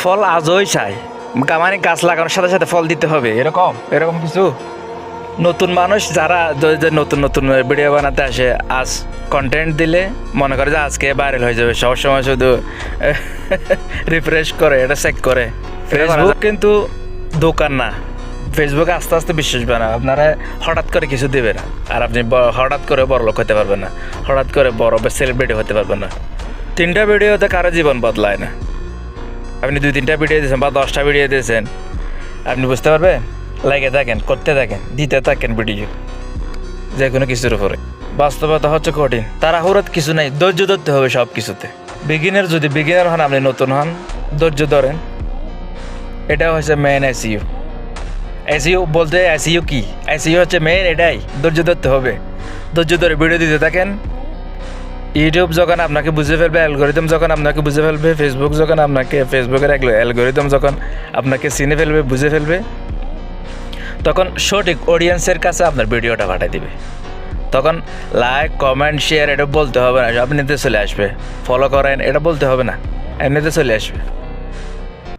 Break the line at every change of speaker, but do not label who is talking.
ফল আজই চাই, মানে গাছ লাগানোর সাথে সাথে ফল দিতে হবে, এরকম এরকম কিছু। নতুন মানুষ যারা যে নতুন নতুন ভিডিও বানাতে আসে, আজ কন্টেন্ট দিলে মনে করে যে আজকে ভাইরাল হয়ে যাবে, সবসময় শুধু রিফ্রেশ করে, এটা চেক করে। ফেসবুক কিন্তু দোকান না, ফেসবুকে আস্তে আস্তে বিশ্বাস বানা, আপনারা হঠাৎ করে কিছু দেবে না, আর আপনি হঠাৎ করে বড় লোক হতে পারবেন না, হঠাৎ করে বড় সেলিব্রিটি হতে পারবেন না। 3টা ভিডিওতে কারো জীবন বদলায় না। আপনি 2-3টা ভিডিও দিয়েছেন বা 10টা ভিডিও দিয়েছেন, আপনি বুঝতে পারবেন, লাগে থাকেন, করতে থাকেন, দিতে থাকেন ভিডিও যে কোনো কিছুর উপরে। বাস্তবতা হচ্ছে কঠিন, তাড়াহুড়োর কিছু নাই, ধৈর্য ধরতে হবে সব কিছুতে। যদি বিগিনার হন, আপনি নতুন হন, ধৈর্য ধরেন। এটা হচ্ছে মেন এসইও। এসইও বলতে এসইও কি? এসইও হচ্ছে মেন এটাই, ধৈর্য ধরতে হবে। ধৈর্য ধরে ভিডিও দিতে থাকেন। ইউটিউব যখন আপনাকে বুঝে ফেলবে, অ্যালগোরিদম যখন আপনাকে বুঝে ফেলবে, ফেসবুক যখন আপনাকে, ফেসবুকের অ্যালগোরিদম যখন আপনাকে চিনে ফেলবে, বুঝে ফেলবে, তখন সঠিক অডিয়েন্সের কাছে আপনার ভিডিওটা পাঠিয়ে দিবে। তখন লাইক, কমেন্ট, শেয়ার এটা বলতে হবে না, এমনিতে চলে আসবে। ফলো করেন এটা বলতে হবে না, এমনিতে চলে আসবে।